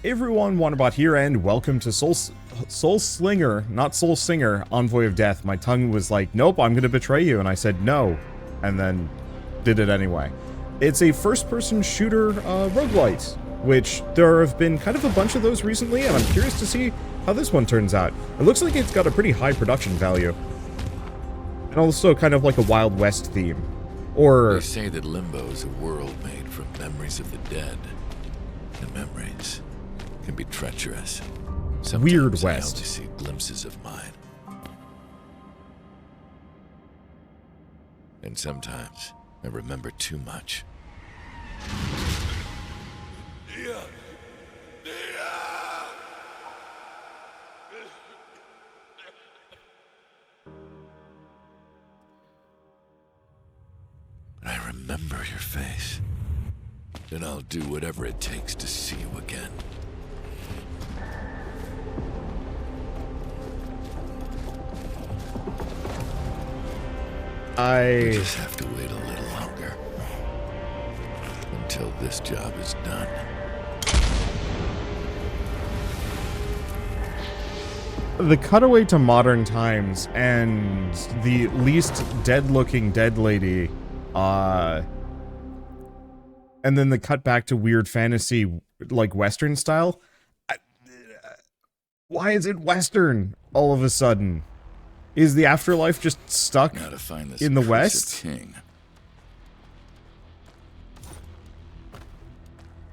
Hey everyone, Wanderbot here, and welcome to Soulslinger, not Soul Singer, Envoy of Death. My tongue was like, nope, I'm gonna betray you, and I said no, and then did it anyway. It's a first-person shooter roguelite, which there have been kind of a bunch of those recently, and I'm curious to see how this one turns out. It looks like it's got a pretty high production value, and also kind of like a Wild West theme. Or they say that Limbo is a world made from memories of the dead, and memories can be treacherous. Sometimes Weird I West. only see glimpses of mine. And sometimes I remember too much. But I remember your face. And I'll do whatever it takes to see you again. We just have to wait a little longer. Until this job is done. The cutaway to modern times and the least dead-looking dead lady, and then the cut back to weird fantasy, like Western style. Why is it Western all of a sudden? Is the afterlife just stuck in the West? King.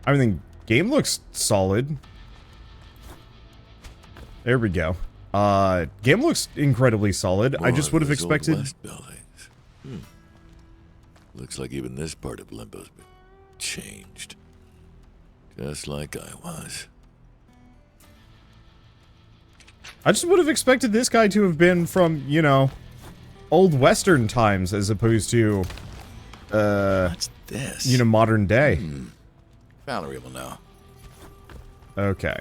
I mean, the game looks solid. There we go. Game looks incredibly solid. I just would have expected... West buildings. Looks like even this part of Limbo's been changed. Just like I was. I just would have expected this guy to have been from, you know, old Western times as opposed to, What's this? you know, modern day. Valerie will know. Okay.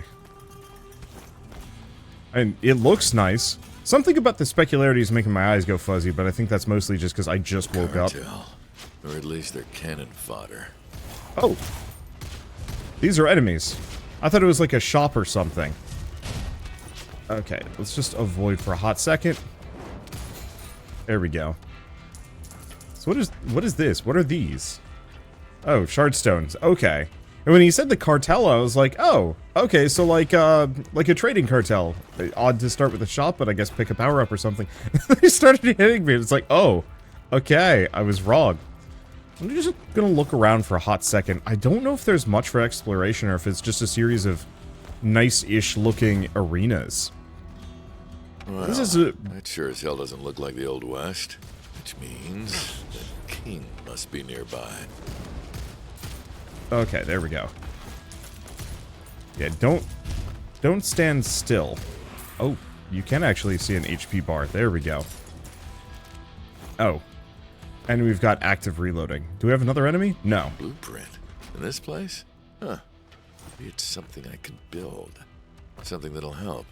And it looks nice. Something about the specularity is making my eyes go fuzzy, but I think that's mostly just because I just woke up. Or at least they're cannon fodder. Oh. These are enemies. I thought it was like a shop or something. Okay, let's just avoid for a hot second. There we go. So what is this? What are these? Oh, shardstones. Okay. And when he said the cartel, I was like, oh, okay, so like a trading cartel. Odd to start with a shop, but I guess pick a power up or something. He started hitting me, and it's like, oh, okay, I was wrong. I'm just gonna look around for a hot second. I don't know if there's much for exploration or if it's just a series of nice-ish looking arenas. Well, This is a... that sure as hell doesn't look like the Old West, which means the king must be nearby. Okay, there we go. Yeah, don't stand still. Oh, you can actually see an HP bar. There we go. Oh. And we've got active reloading. Do we have another enemy? No. Blueprint? In this place? Huh. Maybe it's something I can build. Something that'll help.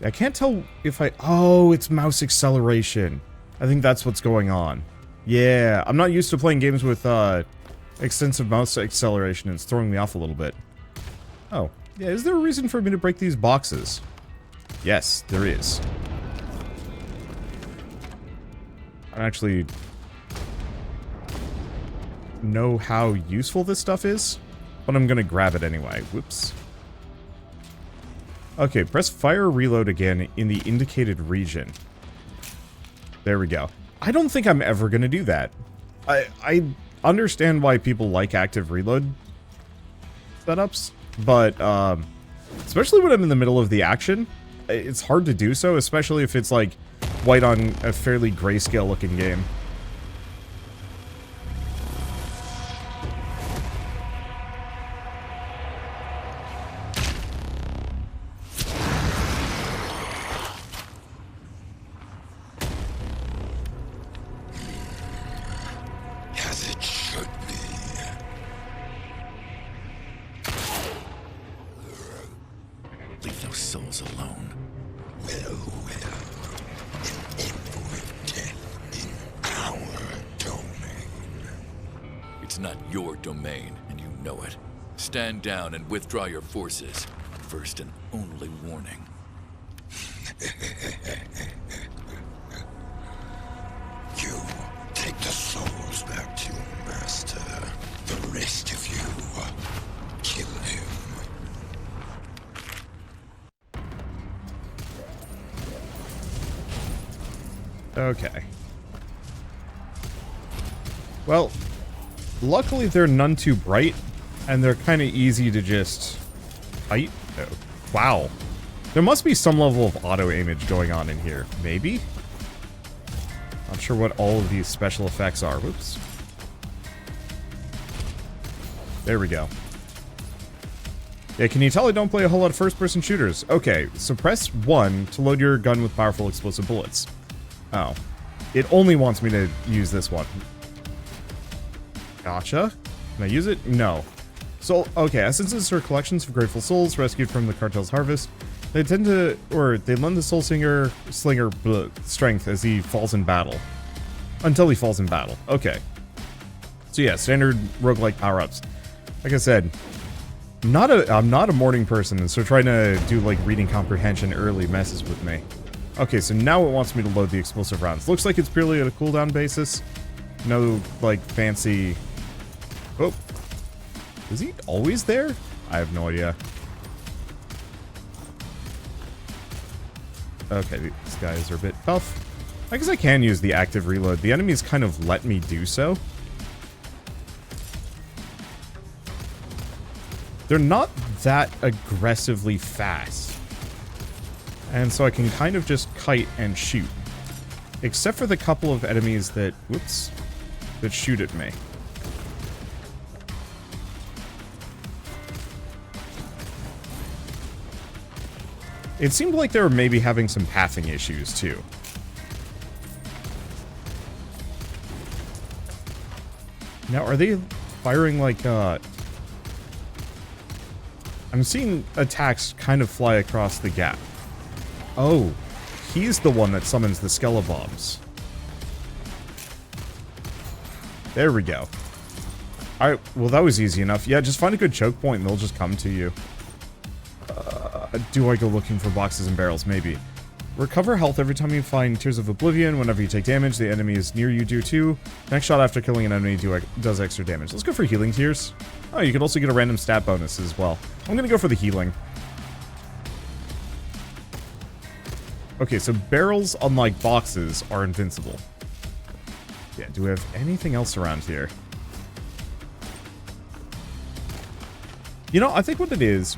I can't tell if I... Oh, it's mouse acceleration. I think that's what's going on. Yeah, I'm not used to playing games with extensive mouse acceleration. It's throwing me off a little bit. Oh, yeah, is there a reason for me to break these boxes? Yes, there is. I don't actually know how useful this stuff is, but I'm gonna grab it anyway. Whoops. Okay, press fire reload again in the indicated region. There we go. I don't think I'm ever gonna do that. I understand why people like active reload setups, but especially when I'm in the middle of the action, it's hard to do so, especially if it's like white on a fairly grayscale looking game. As it should be. Leave those souls alone. Well, an Emporium Death in It's not your domain, and you know it. Stand down and withdraw your forces. First and only warning. You take the souls back to your master. The rest of you, kill him. Okay. Well, luckily they're none too bright, and they're kind of easy to just fight. Oh, wow. There must be some level of auto-aimage going on in here. Maybe? Not sure what all of these special effects are. Whoops. There we go. Yeah, can you tell I don't play a whole lot of first-person shooters? Okay, so press 1 to load your gun with powerful explosive bullets. Oh. It only wants me to use this one. Gotcha. Can I use it? No. So, okay, essences are collections of grateful souls rescued from the cartel's harvest. They tend to, or they lend the Soulslinger strength as he falls in battle. Until he falls in battle. Okay. So yeah, standard roguelike power-ups. Like I said, I'm not a morning person, and so trying to do like reading comprehension early messes with me. Okay, so now it wants me to load the explosive rounds. Looks like it's purely at a cooldown basis. No, like, fancy... Oh. Is he always there? I have no idea. Okay, these guys are a bit tough. I guess I can use the active reload. The enemies kind of let me do so. They're not that aggressively fast. And so I can kind of just kite and shoot. Except for the couple of enemies that, whoops, that shoot at me. It seemed like they were maybe having some pathing issues, too. Now, are they firing like, I'm seeing attacks kind of fly across the gap. Oh, he's the one that summons the Skelebombs. There we go. Alright, well that was easy enough. Yeah, just find a good choke point and they'll just come to you. Do I go looking for boxes and barrels? Maybe. Recover health every time you find Tears of Oblivion. Whenever you take damage, the enemies near you do too. Next shot after killing an enemy does extra damage. Let's go for healing tears. Oh, you can also get a random stat bonus as well. I'm gonna go for the healing. Okay, so barrels, unlike boxes, are invincible. Yeah, do we have anything else around here? You know, I think what it is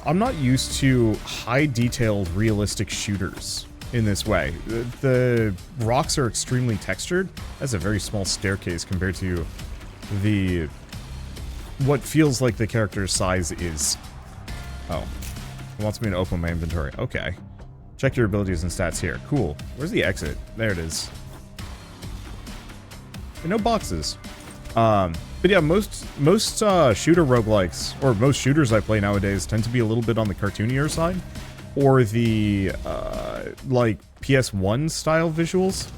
I'm not used to high-detailed, realistic shooters in this way. The rocks are extremely textured. That's a very small staircase compared to what feels like the character's size is. Oh. It wants me to open my inventory. Okay. Check your abilities and stats here. Cool. Where's the exit? There it is. No boxes. But yeah, most shooter roguelikes, or most shooters I play nowadays, tend to be a little bit on the cartoonier side, or the, like, PS1 style visuals.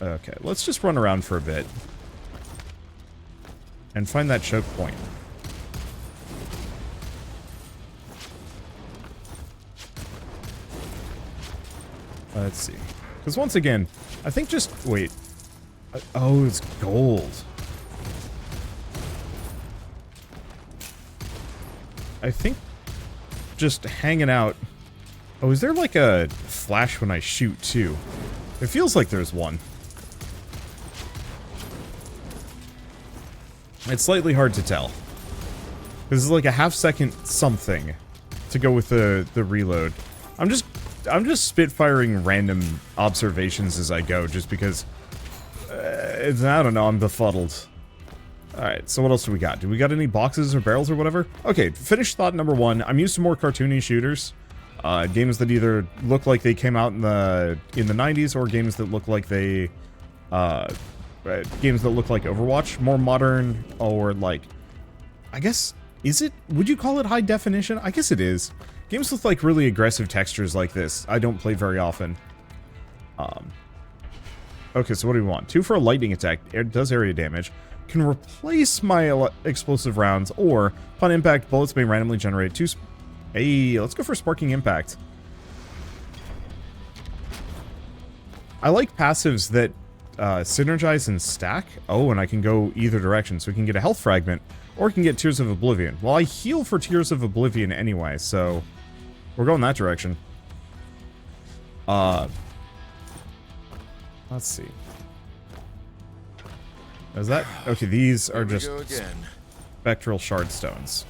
Okay, let's just run around for a bit. And find that choke point. Let's see. Because once again, I think just... Wait. Oh, it's gold. I think just hanging out... Oh, is there like a flash when I shoot, too? It feels like there's one. It's slightly hard to tell. This is like a half-second something to go with the reload. I'm just spitfiring random observations as I go, just because... I don't know, I'm befuddled. Alright, so what else do we got? Do we got any boxes or barrels or whatever? Okay, finish thought number one. I'm used to more cartoony shooters. Games that either look like they came out in the 90s, or games that look like they... games that look like Overwatch. More modern, or like... I guess... Is it... Would you call it high definition? I guess it is. Games with like really aggressive textures like this, I don't play very often. Okay, so what do we want? 2 for a lightning attack. It does area damage. Can replace my explosive rounds, or upon impact, bullets may randomly generate 2... Hey, let's go for Sparking Impact. I like passives that synergize and stack. Oh, and I can go either direction. So we can get a health fragment, or we can get Tears of Oblivion. Well, I heal for Tears of Oblivion anyway, so we're going that direction. Let's see. Is that... Okay, these are just spectral shard stones.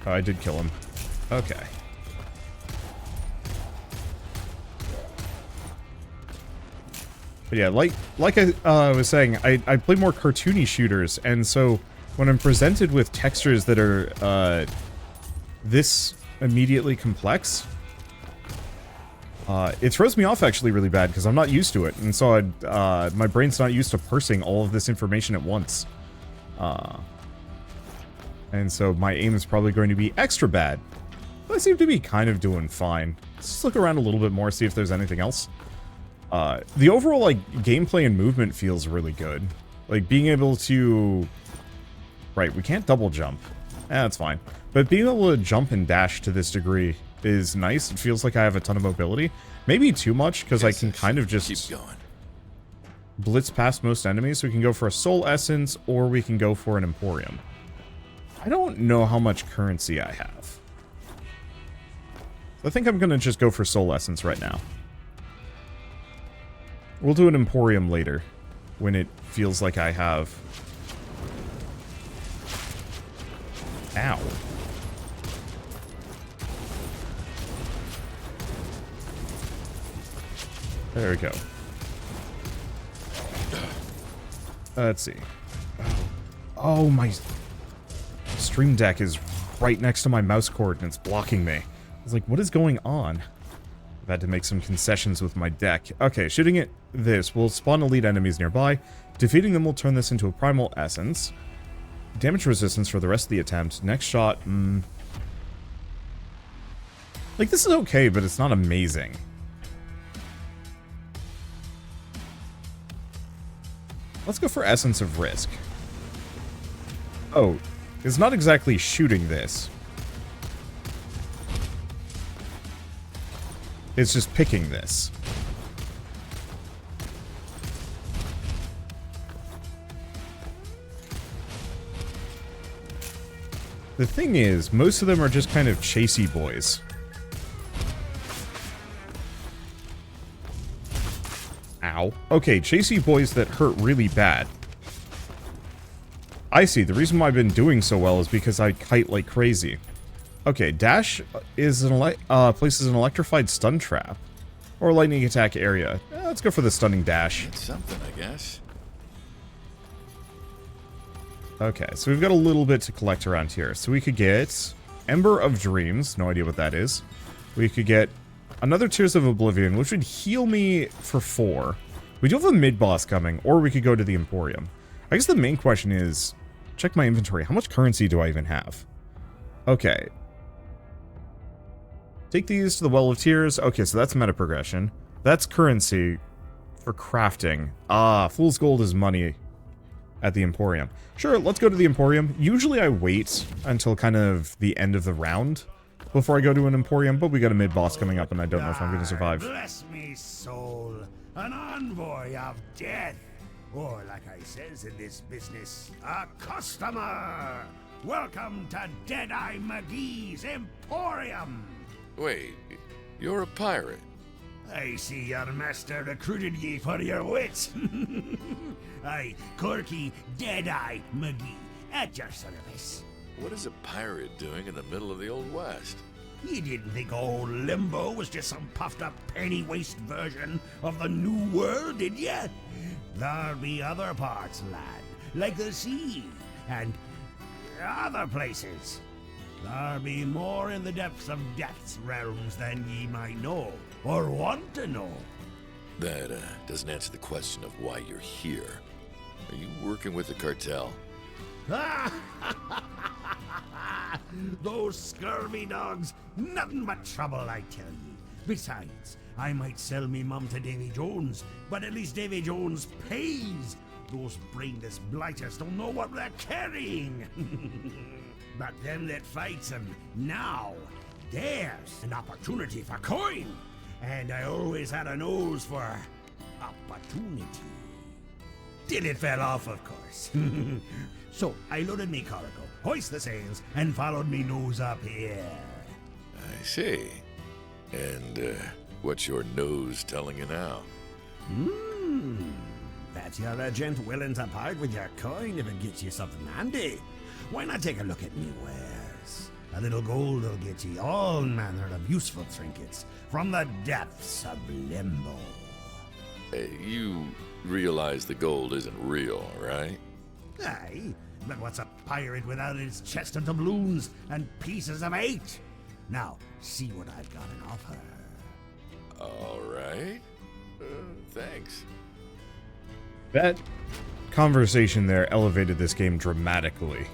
Oh, I did kill him. Okay. But yeah, like I was saying, I play more cartoony shooters, and so when I'm presented with textures that are this immediately complex, it throws me off actually really bad because I'm not used to it, and so my brain's not used to parsing all of this information at once. And so my aim is probably going to be extra bad. But I seem to be kind of doing fine. Let's just look around a little bit more, see if there's anything else. The overall, like, gameplay and movement feels really good. Like, being able to... Right, we can't double jump. That's fine. But being able to jump and dash to this degree is nice. It feels like I have a ton of mobility. Maybe too much, because I can kind of just... Keep going. Blitz past most enemies. We can go for a Soul Essence, or we can go for an Emporium. I don't know how much currency I have. I think I'm going to just go for Soul Essence right now. We'll do an Emporium later, when it feels like I have... Ow. There we go. Let's see. Oh, my Stream Deck is right next to my mouse cord and it's blocking me. I was like, what is going on? I've had to make some concessions with my deck. Okay, shooting at this will spawn elite enemies nearby. Defeating them will turn this into a primal essence. Damage resistance for the rest of the attempt. Next shot, like, this is okay, but it's not amazing. Let's go for Essence of Risk. Oh, it's not exactly shooting this. It's just picking this. The thing is, most of them are just kind of chasey boys. Ow. Okay, chasey boys that hurt really bad. I see. The reason why I've been doing so well is because I kite like crazy. Okay, dash is places an electrified stun trap. Or lightning attack area. Let's go for the stunning dash. It's something, I guess. Okay, so we've got a little bit to collect around here. So we could get Ember of Dreams. No idea what that is. We could get another Tears of Oblivion, which would heal me for 4. We do have a mid-boss coming, or we could go to the Emporium. I guess the main question is, check my inventory. How much currency do I even have? Okay. Take these to the Well of Tears. Okay, so that's meta progression. That's currency for crafting. Ah, Fool's Gold is money at the Emporium. Sure, let's go to the Emporium. Usually I wait until kind of the end of the round before I go to an Emporium, but we got a mid-boss coming up and I don't know if I'm going to survive. Bless me soul, an envoy of death. Or, like I says in this business, a customer. Welcome to Deadeye McGee's Emporium. Wait, you're a pirate. I see your master recruited ye for your wits. Aye, Corky Deadeye McGee, at your service. What is a pirate doing in the middle of the Old West? You didn't think old Limbo was just some puffed-up penny-waste version of the New World, did ya? There'll be other parts, lad, like the sea, and other places. There'll be more in the depths of Death's realms than ye might know, or want to know. That doesn't answer the question of why you're here. Are you working with the cartel? Those scurvy dogs, nothing but trouble, I tell ye. Besides, I might sell me mum to Davy Jones, but at least Davy Jones pays. Those brainless blighters don't know what they're carrying. But them that fights 'em now, there's an opportunity for coin. And I always had a nose for opportunity. Till it fell off, of course. So I loaded me cargo, hoist the sails, and followed me nose up here. I see. And what's your nose telling you now? That you're a gent willing to part with your coin if it gets you something handy. Why not take a look at me wares? A little gold will get you all manner of useful trinkets from the depths of limbo. You realize the gold isn't real, right? Aye, but what's a pirate without his chest of doubloons and pieces of eight? Now, see what I've got in offer. All right. Thanks. That conversation there elevated this game dramatically.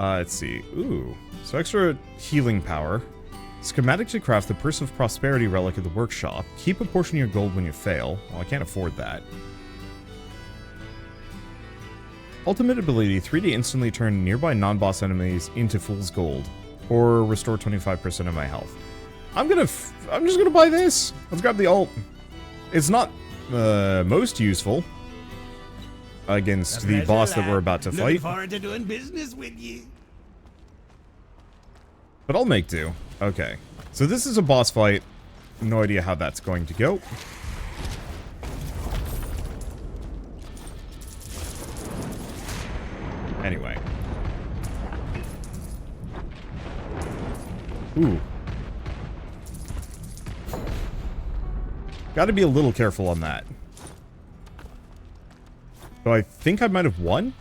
Let's see. Ooh. So extra healing power. Schematic to craft the Purse of Prosperity relic at the workshop. Keep a portion of your gold when you fail. Well, I can't afford that. Ultimate ability, 3D instantly turn nearby non-boss enemies into fool's gold. Or restore 25% of my health. I'm just gonna buy this. Let's grab the ult. It's not most useful against the boss that we're about to fight. Looking forward to doing business with you. But I'll make do. Okay. So this is a boss fight. No idea how that's going to go. Anyway. Ooh. Gotta be a little careful on that. So I think I might have won?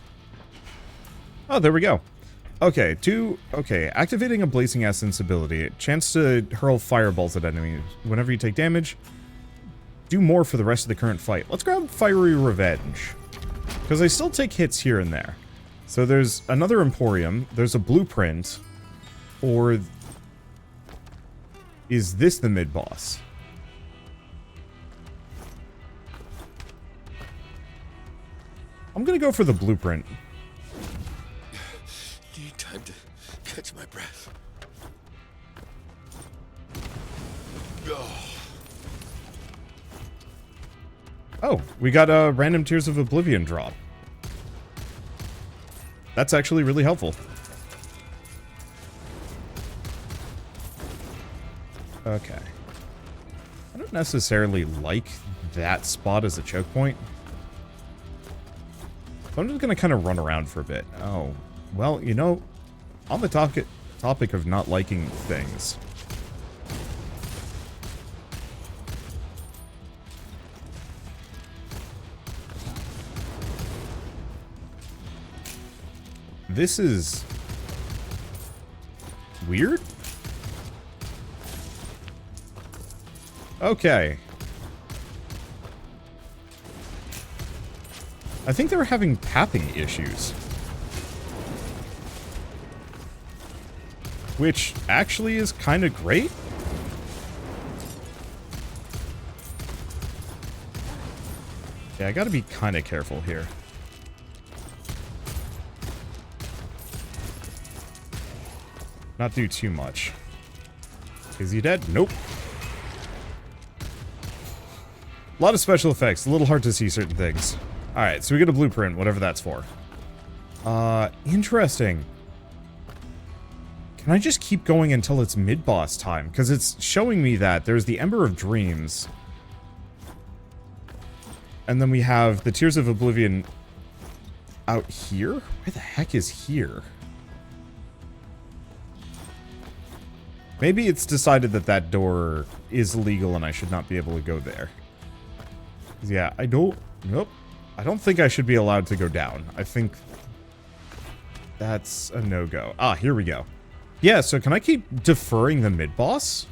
Oh, there we go. Okay, activating a Blazing Essence ability. Chance to hurl fireballs at enemies. Whenever you take damage, do more for the rest of the current fight. Let's grab Fiery Revenge. Because I still take hits here and there. So there's another Emporium. There's a blueprint. Or is this the mid-boss? I'm gonna go for the blueprint. Need time to catch my breath. Oh, we got a random Tears of Oblivion drop. That's actually really helpful. Okay. I don't necessarily like that spot as a choke point. So I'm just going to kind of run around for a bit. Oh, well, you know, on the topic of not liking things. This is weird. Okay. I think they were having tapping issues. Which actually is kind of great. Yeah, I gotta be kind of careful here. Not do too much. Is he dead? Nope. A lot of special effects. A little hard to see certain things. Alright, so we get a blueprint, whatever that's for. Interesting. Can I just keep going until it's mid-boss time? Because it's showing me that there's the Ember of Dreams. And then we have the Tears of Oblivion out here? Where the heck is here? Maybe it's decided that that door is illegal and I should not be able to go there. Yeah, I don't... Nope. I don't think I should be allowed to go down. I think that's a no-go. Ah, here we go. Yeah, so can I keep deferring the mid-boss?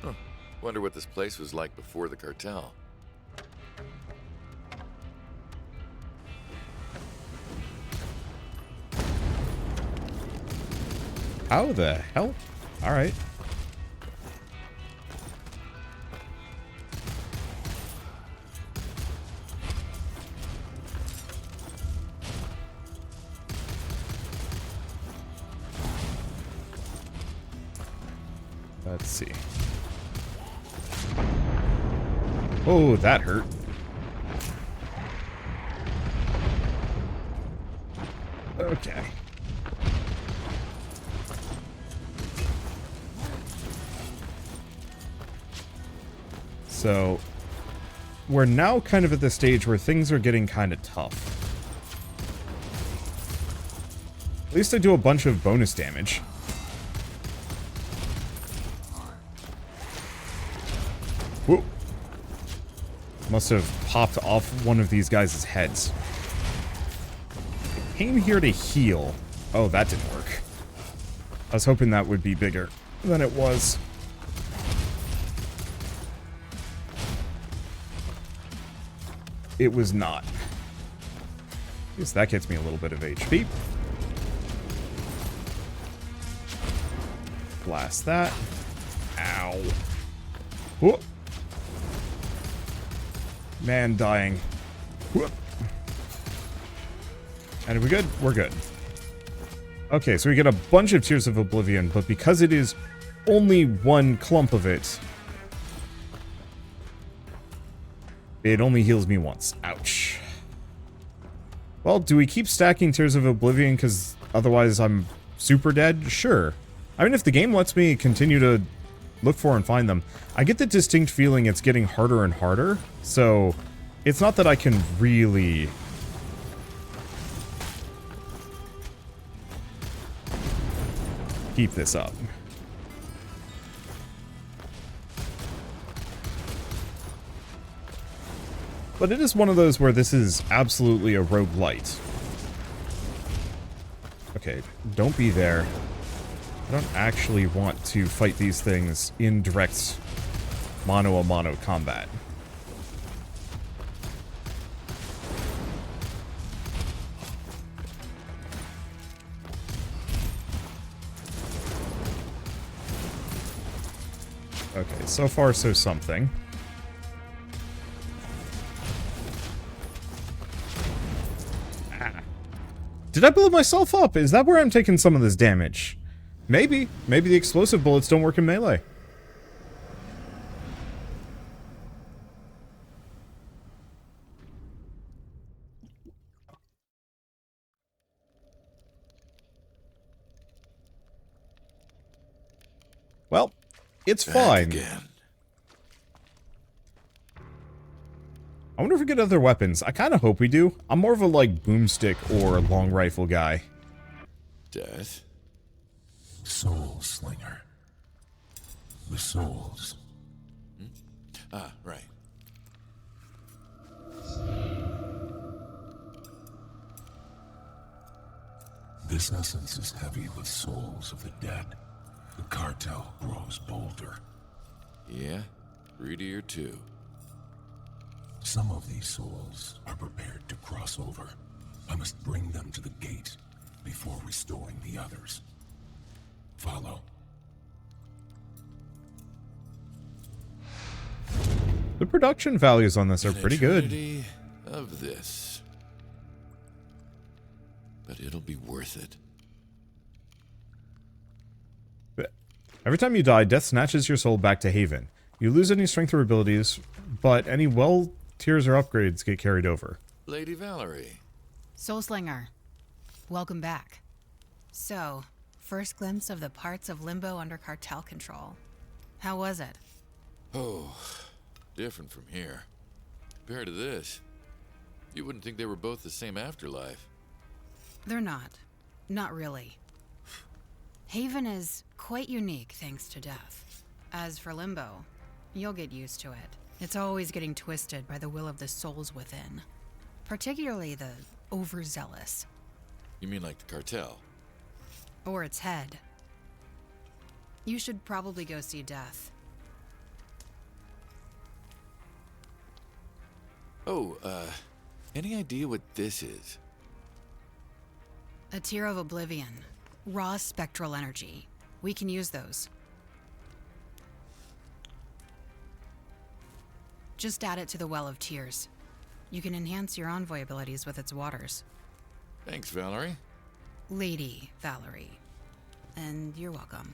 Huh. Wonder what this place was like before the cartel. How the hell? Alright. Let's see. Oh, that hurt. Okay. So, we're now kind of at the stage where things are getting kind of tough. At least I do a bunch of bonus damage. Whoa. Must have popped off one of these guys' heads. I came here to heal. Oh, that didn't work. I was hoping that would be bigger than it was. It was not. At least that gets me a little bit of HP. Blast that. Ow. Whoop. Man dying. Whoop. And are we good? We're good. Okay, so we get a bunch of Tears of Oblivion, but because it is only one clump of it, it only heals me once. Ouch. Well, do we keep stacking Tears of Oblivion because otherwise I'm super dead? Sure. I mean, if the game lets me continue to look for and find them, I get the distinct feeling it's getting harder and harder, so it's not that I can really keep this up. But it is one of those where this is absolutely a roguelite. Okay, don't be there. I don't actually want to fight these things in direct mano-a-mano combat. Okay, so far so something. Did I blow myself up? Is that where I'm taking some of this damage? Maybe. Maybe the explosive bullets don't work in melee. Well, it's fine. Again. I wonder if we get other weapons. I kind of hope we do. I'm more of a, like, boomstick or long rifle guy. Death? Soulslinger. The souls. Ah, right. This essence is heavy with souls of the dead. The cartel grows bolder. Yeah? Greedier too. Some of these souls are prepared to cross over. I must bring them to the gate before restoring the others. Follow. The production values on this are pretty good. Eternity of this. But it'll be worth it. Every time you die, death snatches your soul back to Haven. You lose any strength or abilities, but any tiers or upgrades get carried over. Lady Valerie. Soulslinger, welcome back. So, first glimpse of the parts of Limbo under cartel control. How was it? Oh, different from here. Compared to this, you wouldn't think they were both the same afterlife. They're not. Not really. Haven is quite unique thanks to death. As for Limbo, you'll get used to it. It's always getting twisted by the will of the souls within. Particularly the overzealous. You mean like the cartel? Or its head. You should probably go see Death. Oh, any idea what this is? A Tear of Oblivion. Raw spectral energy. We can use those. Just add it to the Well of Tears. You can enhance your Envoy abilities with its waters. Thanks, Valerie. Lady Valerie. And you're welcome.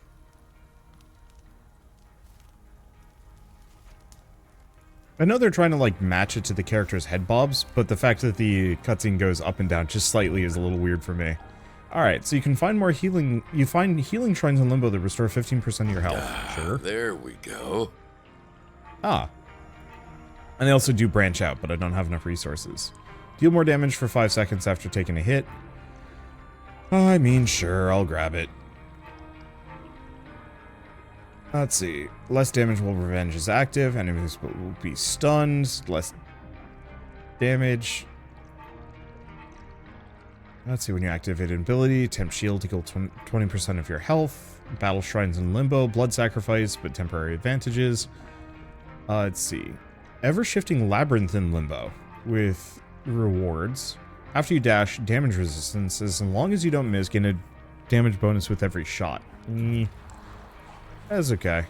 I know they're trying to, like, match it to the character's head bobs, but the fact that the cutscene goes up and down just slightly is a little weird for me. Alright, so you can find more healing... You find healing shrines in Limbo that restore 15% of your health. Sure. There we go. Ah. And they also do branch out, but I don't have enough resources. Deal more damage for 5 seconds after taking a hit. I mean, sure, I'll grab it. Let's see. Less damage while revenge is active. Enemies will be stunned. Less damage. Let's see. When you activate an ability, tempt shield to kill 20% of your health. Battle shrines in Limbo. Blood sacrifice, but temporary advantages. Let's see. Ever-shifting labyrinth in Limbo with rewards. After you dash, damage resistance. As long as you don't miss, gain a damage bonus with every shot. That's okay.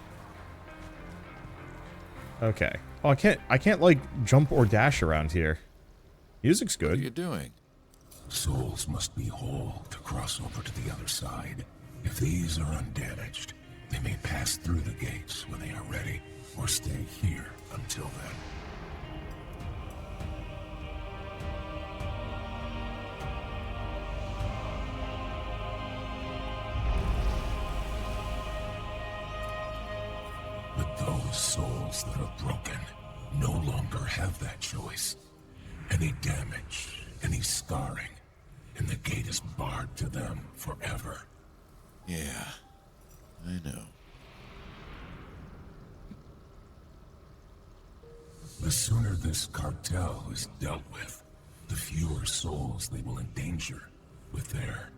Okay. Oh, I can't like jump or dash around here. Music's good. What are you doing? Souls must be whole to cross over to the other side. If these are undamaged, they may pass through the gates when they are ready, or stay here until then. But those souls that are broken no longer have that choice. Any damage, any scarring, and the gate is barred to them forever. Yeah, I know. The sooner this cartel is dealt with, the fewer souls they will endanger with their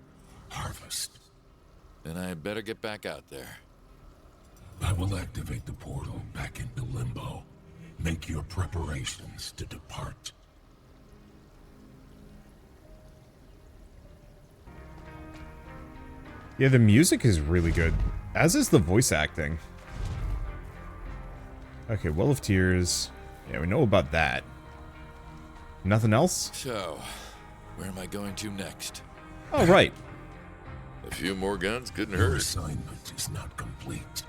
harvest. Then I better get back out there. I will activate the portal back into Limbo. Make your preparations to depart. Yeah, the music is really good, as is the voice acting. Okay, Well of Tears. Yeah, we know about that. Nothing else? So, where am I going to next? Oh, right. A few more guns couldn't Your hurt. assignment is not complete.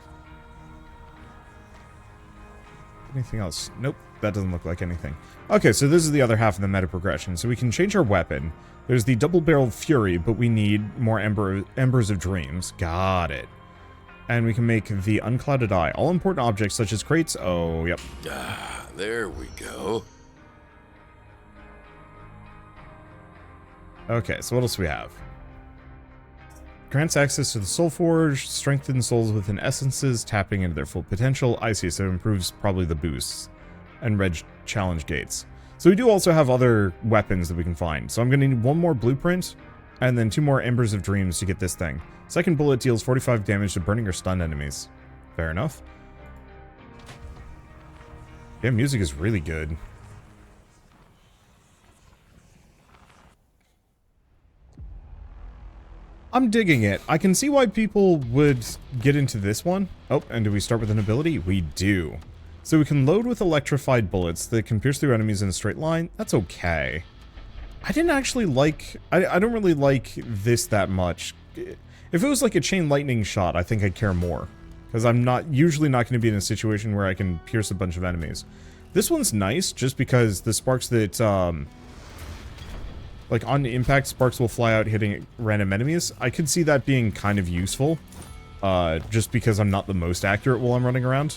Anything else? Nope, that doesn't look like anything. Okay, so this is the other half of the meta progression. So we can change our weapon. There's the double-barreled Fury, but we need more Embers of Dreams. Got it. And we can make the Unclouded Eye. All important objects such as crates. Oh, yep. Ah, there we go. Okay, so what else do we have? Grants access to the Soul Forge, strengthens souls within essences, tapping into their full potential. I see, so it improves probably the boosts and reg challenge gates. So we do also have other weapons that we can find. So I'm going to need one more blueprint and then 2 more Embers of Dreams to get this thing. Second bullet deals 45 damage to burning or stunned enemies. Fair enough. Yeah, music is really good. I'm digging it. I can see why people would get into this one. Oh, and do we start with an ability? We do. So we can load with electrified bullets that can pierce through enemies in a straight line. That's okay. I didn't actually like... I don't really like this that much. If it was like a chain lightning shot, I think I'd care more. Because I'm usually not going to be in a situation where I can pierce a bunch of enemies. This one's nice just because the sparks that... like, on impact, sparks will fly out hitting random enemies. I could see that being kind of useful. Just because I'm not the most accurate while I'm running around.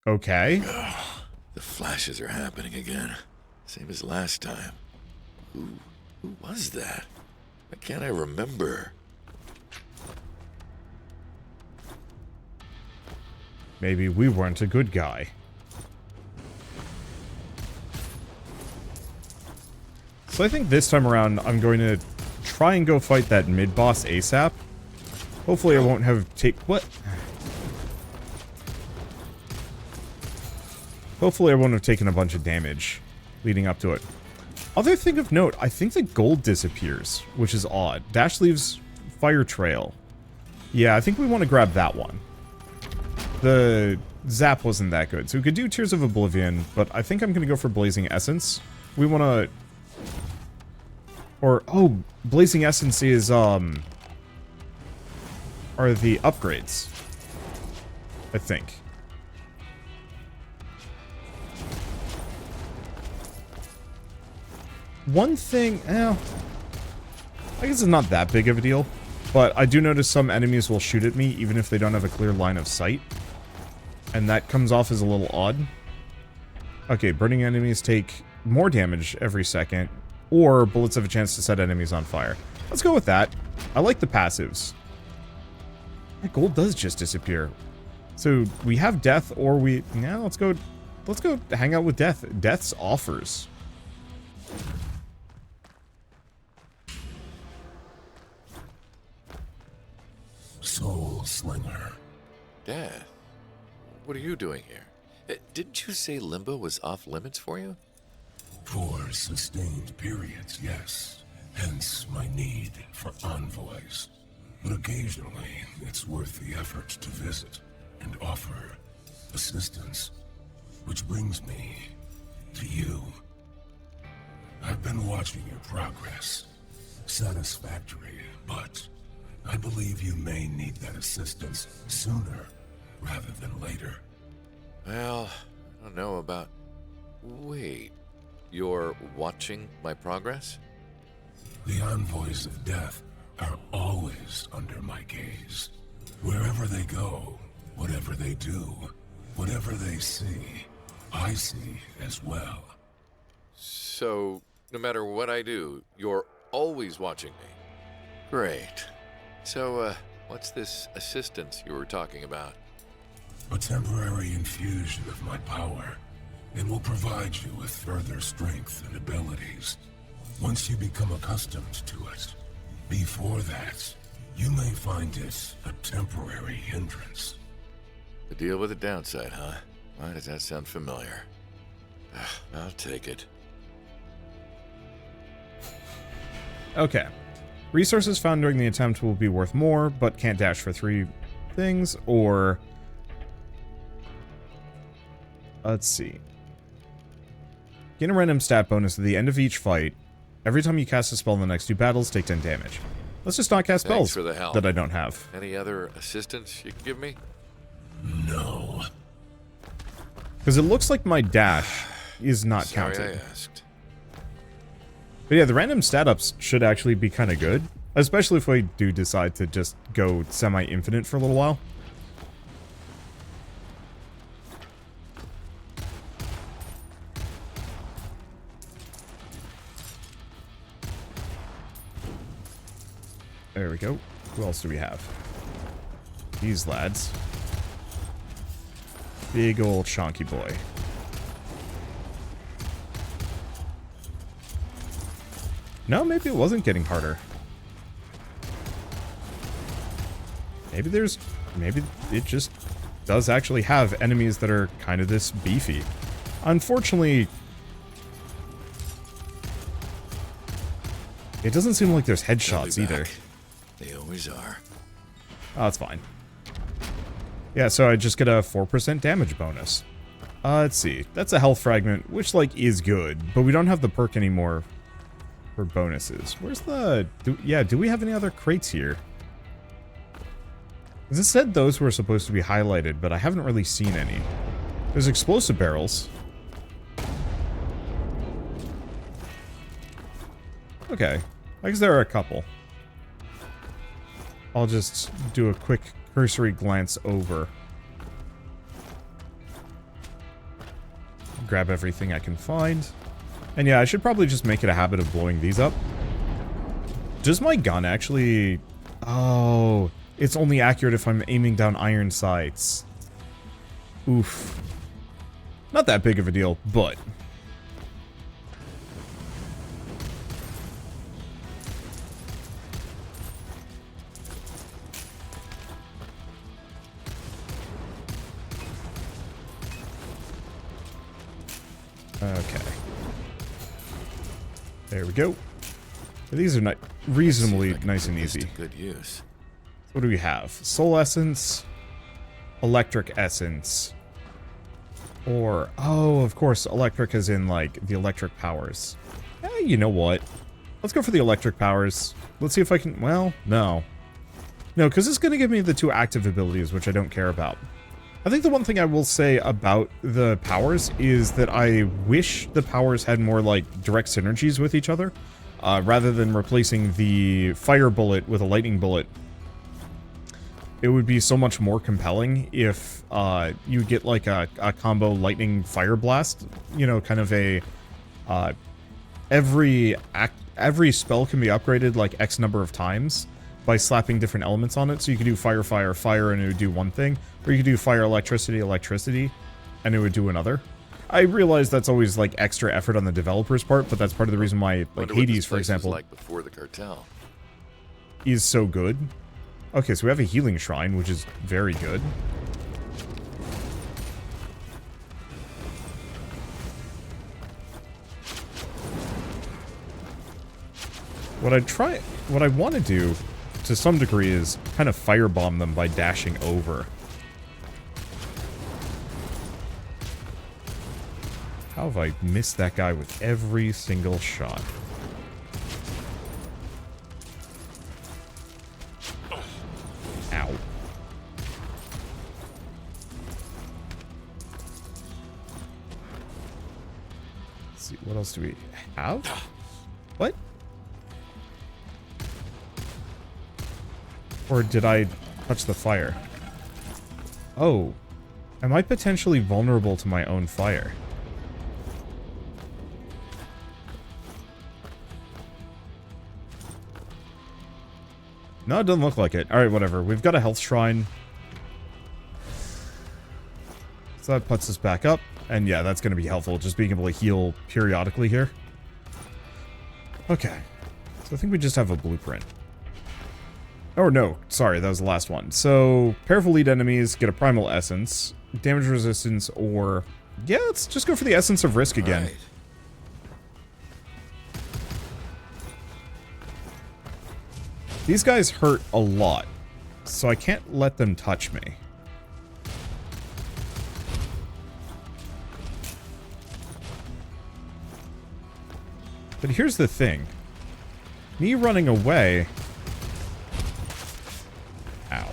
Okay. The flashes are happening again. Same as last time. Who was that? Why can't I remember? Maybe we weren't a good guy. So I think this time around, I'm going to try and go fight that mid-boss ASAP. Hopefully I won't have what? Hopefully I won't have taken a bunch of damage leading up to it. Other thing of note, I think the gold disappears, which is odd. Dash leaves fire trail. Yeah, I think we want to grab that one. The zap wasn't that good. So we could do Tears of Oblivion, but I think I'm going to go for Blazing Essence. We want to... Or, oh, Blazing Essence is, are the upgrades. I think. One thing, I guess it's not that big of a deal, but I do notice some enemies will shoot at me even if they don't have a clear line of sight. And that comes off as a little odd. Okay, burning enemies take more damage every second, or bullets have a chance to set enemies on fire. Let's go with that. I like the passives. That gold does just disappear. So we have death, or we... Yeah, let's go hang out with death. Death's offers. Soulslinger. Dad, what are you doing here? Didn't you say Limbo was off limits for you? For sustained periods, yes. Hence my need for envoys. But occasionally, it's worth the effort to visit and offer assistance. Which brings me to you. I've been watching your progress. Satisfactory, but I believe you may need that assistance sooner rather than later. Well, I don't know about... Wait, you're watching my progress? The envoys of death are always under my gaze. Wherever they go, whatever they do, whatever they see, I see as well. So, no matter what I do, you're always watching me. Great. So, what's this assistance you were talking about? A temporary infusion of my power. It will provide you with further strength and abilities. Once you become accustomed to it. Before that, you may find it a temporary hindrance. To deal with the downside, huh? Why does that sound familiar? I'll take it. Okay. Resources found during the attempt will be worth more, but can't dash for 3 things, or... Let's see. Gain a random stat bonus at the end of each fight. Every time you cast a spell in the next 2 battles, take 10 damage. Let's just not cast Thanks spells for the help. that I don't have. Any other assistance you can give me? No. Because it looks like my dash is not Sorry counted. I asked. But yeah, the random stat ups should actually be kind of good. Especially if we do decide to just go semi-infinite for a little while. There we go. Who else do we have? These lads. Big old chonky boy. No, maybe it wasn't getting harder. Maybe it just does actually have enemies that are kind of this beefy. Unfortunately, it doesn't seem like there's headshots They'll be either. back. They always are. Oh, that's fine. Yeah, so I just get a 4% damage bonus. Let's see. That's a health fragment, which, like, is good. But we don't have the perk anymore for bonuses. Where's the... do we have any other crates here? 'Cause it said those were supposed to be highlighted, but I haven't really seen any. There's explosive barrels. Okay. I guess there are a couple. I'll just do a quick cursory glance over. Grab everything I can find. And yeah, I should probably just make it a habit of blowing these up. Does my gun actually... Oh, it's only accurate if I'm aiming down iron sights. Oof. Not that big of a deal, but... Okay. There we go. These are reasonably nice and easy. Good use. What do we have? Soul Essence, Electric Essence, or, oh, of course, electric as in, like, the electric powers. You know what? Let's go for the electric powers. Let's see if I can, well, no. No, because it's going to give me the 2 active abilities, which I don't care about. I think the one thing I will say about the powers is that I wish the powers had more, like, direct synergies with each other, rather than replacing the fire bullet with a lightning bullet. It would be so much more compelling if you get, like, a combo lightning fire blast, you know, kind of a, every spell can be upgraded, like, X number of times by slapping different elements on it. So you could do fire, fire, fire, and it would do one thing. Or you could do fire, electricity, electricity, and it would do another. I realize that's always, like, extra effort on the developer's part, but that's part of the reason why, like, Hades, for example, like before the cartel. is so good. Okay, so we have a healing shrine, which is very good. What I want to do, to some degree, is kind of firebomb them by dashing over. How have I missed that guy with every single shot? Ow. Let's see, what else do we have? What? Or did I touch the fire? Oh. Am I potentially vulnerable to my own fire? No, it doesn't look like it. Alright, whatever. We've got a health shrine. So that puts us back up. And yeah, that's going to be helpful, just being able to heal periodically here. Okay. So I think we just have a blueprint. Oh, no. Sorry, that was the last one. So, powerful lead enemies get a primal essence, damage resistance, or... Yeah, let's just go for the essence of risk again. Right. These guys hurt a lot, so I can't let them touch me. But here's the thing. Me running away... Ow.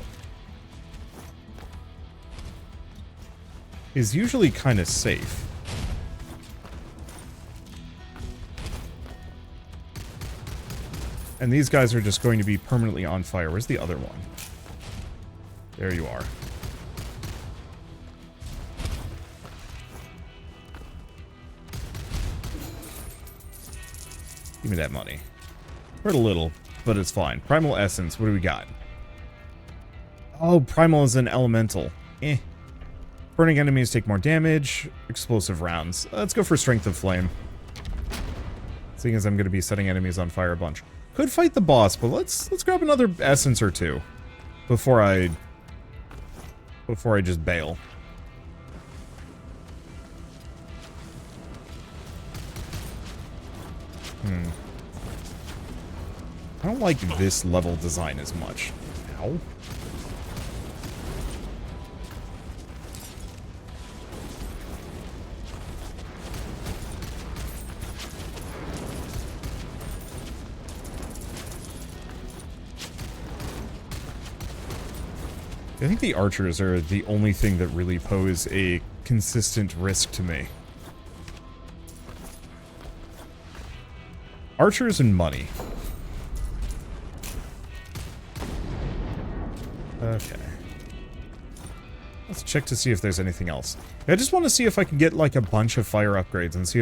Is usually kind of safe. And these guys are just going to be permanently on fire. Where's the other one? There you are. Give me that money. Hurt a little, but it's fine. Primal Essence, what do we got? Oh, Primal is an elemental. Eh. Burning enemies take more damage. Explosive rounds. Let's go for Strength of Flame. Seeing as I'm going to be setting enemies on fire a bunch. Could fight the boss, but let's grab another essence or two before I just bail. I don't like this level design as much. Ow. I think the archers are the only thing that really pose a consistent risk to me. Archers and money. Okay. Let's check to see if there's anything else. I just want to see if I can get like a bunch of fire upgrades and see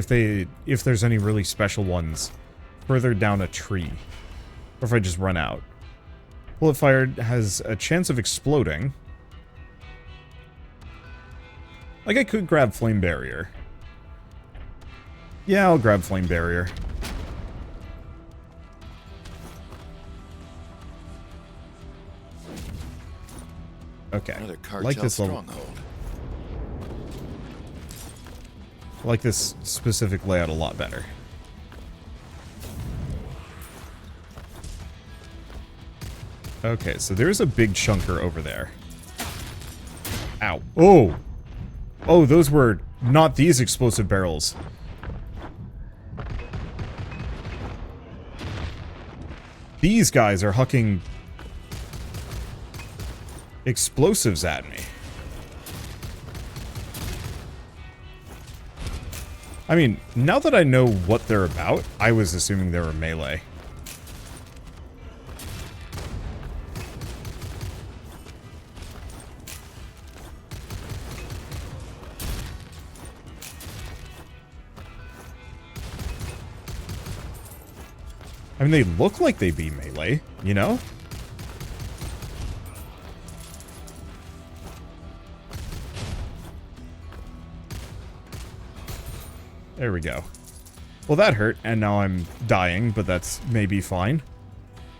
if there's any really special ones further down a tree. Or if I just run out. Bullet fired has a chance of exploding. Like I could grab Flame Barrier. Yeah, I'll grab Flame Barrier. Okay. Another cartel Like this level. stronghold. I like this specific layout a lot better. Okay, so there's a big chunker over there. Ow. Oh! Oh, those were not these explosive barrels. These guys are hucking explosives at me. I mean, now that I know what they're about, I was assuming they were melee. I mean, they look like they'd be melee, you know? There we go. Well, that hurt, and now I'm dying, but that's maybe fine.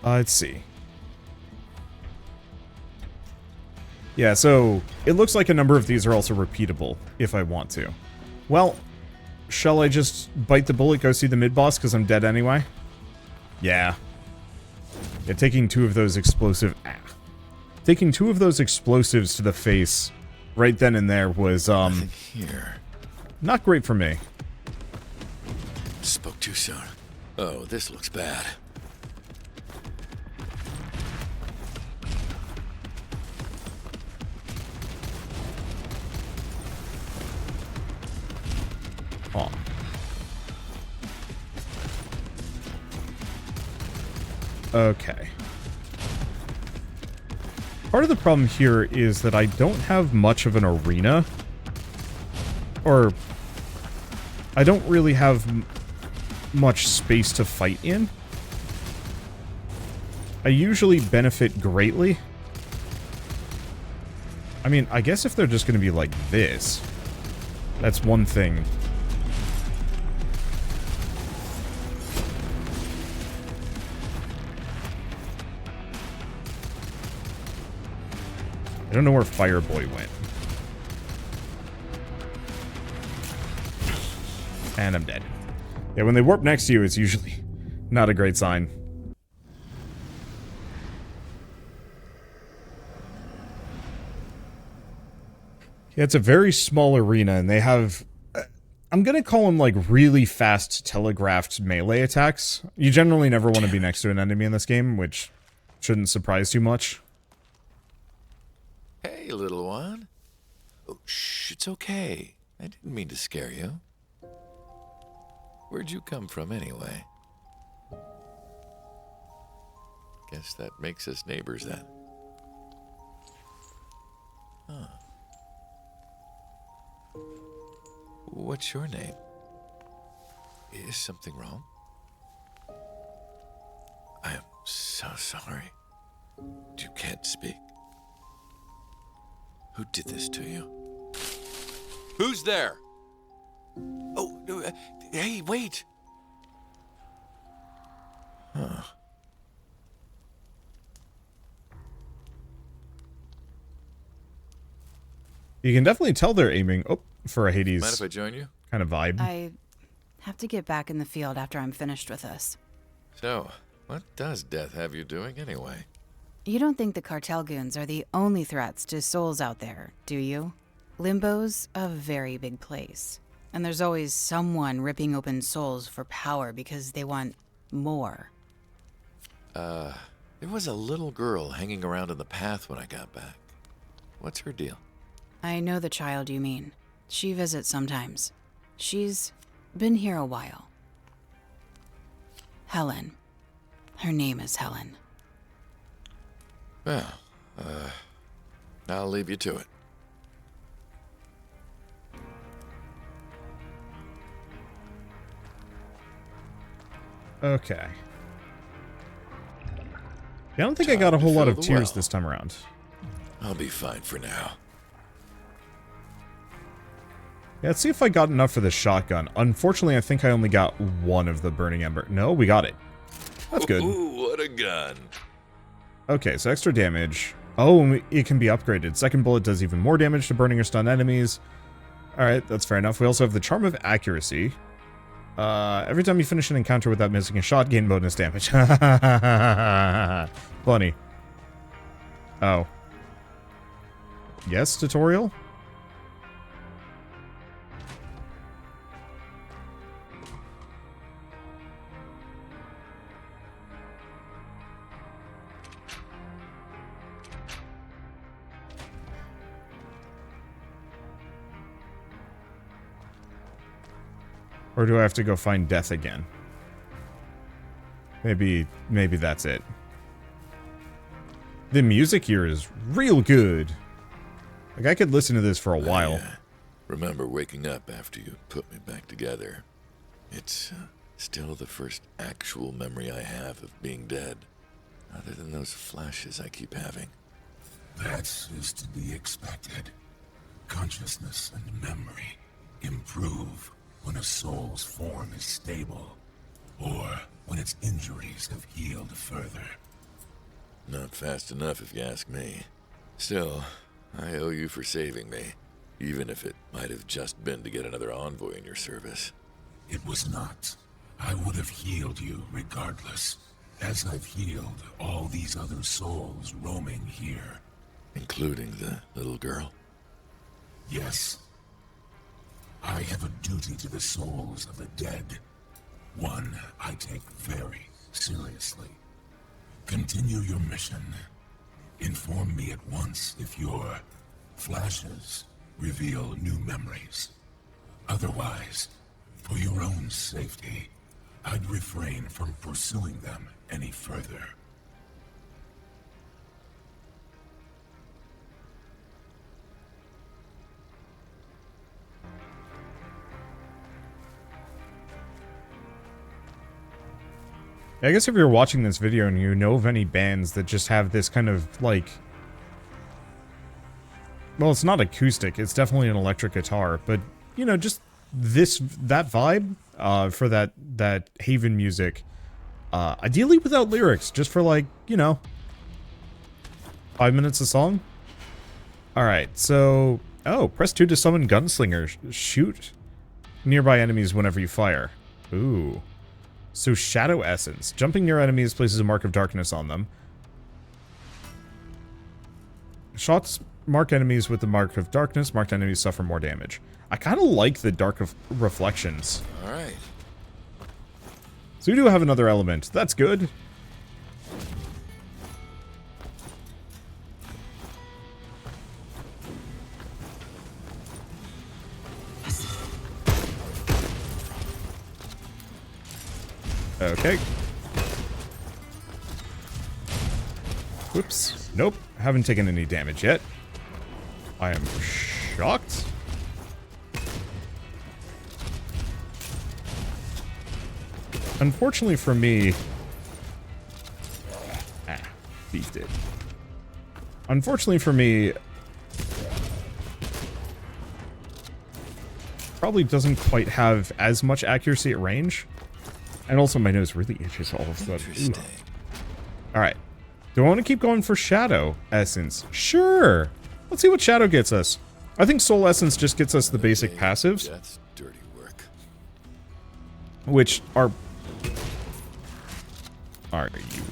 Let's see. Yeah, so it looks like a number of these are also repeatable, if I want to. Well, shall I just bite the bullet, go see the mid-boss, because I'm dead anyway? Yeah. Yeah, taking two of those taking two of those explosives to the face right then and there was, Nothing here. not great for me. Spoke too soon. Oh, this looks bad. Oh. Okay. Part of the problem here is that I don't have much of an arena. Or I don't really have much space to fight in. I usually benefit greatly. I mean, I guess if they're just going to be like this, that's one thing. I don't know where Fireboy went. And I'm dead. Yeah, when they warp next to you, it's usually not a great sign. Yeah, it's a very small arena, and they have... I'm gonna call them, like, really fast telegraphed melee attacks. You generally never want to be next to an enemy in this game, which shouldn't surprise too much. Hey, little one. Oh, shh, it's okay. I didn't mean to scare you. Where'd you come from, anyway? Guess that makes us neighbors, then. Huh. What's your name? Is something wrong? I am so sorry. You can't speak. Who did this to you? Who's there? Oh, hey, wait. Huh. You can definitely tell they're aiming for a Hades Mind if I join you? kind of vibe. I have to get back in the field after I'm finished with this. So, what does death have you doing anyway? You don't think the cartel goons are the only threats to souls out there, do you? Limbo's a very big place. And there's always someone ripping open souls for power because they want more. There was a little girl hanging around in the path when I got back. What's her deal? I know the child you mean. She visits sometimes. She's been here a while. Helen. Her name is Helen. Well, I'll leave you to it. Okay. Yeah, I don't think I got a whole lot of tears this time around. I'll be fine for now. Yeah, let's see if I got enough for the shotgun. Unfortunately, I think I only got one of the burning ember. No, we got it. That's good. Ooh, what a gun. Okay, so extra damage. Oh, it can be upgraded. Second bullet does even more damage to burning or stunned enemies. Alright, that's fair enough. We also have the Charm of Accuracy. Every time you finish an encounter without missing a shot, gain bonus damage. Funny. Oh. Yes, tutorial? Or do I have to go find death again? Maybe that's it. The music here is real good. Like, I could listen to this for a while. Remember waking up after you put me back together. It's still the first actual memory I have of being dead. Other than those flashes I keep having. That is to be expected. Consciousness and memory improve when a soul's form is stable, or when its injuries have healed further. Not fast enough, if you ask me. Still, I owe you for saving me, even if it might have just been to get another envoy in your service. It was not. I would have healed you regardless, as I've healed all these other souls roaming here. Including the little girl? Yes. I have a duty to the souls of the dead. One I take very seriously. Continue your mission. Inform me at once if your flashes reveal new memories. Otherwise, for your own safety, I'd refrain from pursuing them any further. I guess if you're watching this video and you know of any bands that just have this kind of, like... Well, it's not acoustic, it's definitely an electric guitar, but, you know, just that vibe, for that Haven music, ideally without lyrics, just for, like, you know, 5 minutes a song? Alright, so... Oh, press 2 to summon Gunslinger. Shoot nearby enemies whenever you fire. Ooh. So, Shadow Essence. Jumping near enemies places a mark of darkness on them. Shots mark enemies with the mark of darkness. Marked enemies suffer more damage. I kind of like the dark reflections. Alright. So we do have another element. That's good. Okay. Whoops. Nope. Haven't taken any damage yet. I am shocked. Unfortunately for me... beefed it. Unfortunately for me... Probably doesn't quite have as much accuracy at range. And also my nose really itches all of a sudden. Alright. Do I want to keep going for Shadow Essence? Sure! Let's see what Shadow gets us. I think Soul Essence just gets us the basic passives. That's dirty work. Which are you?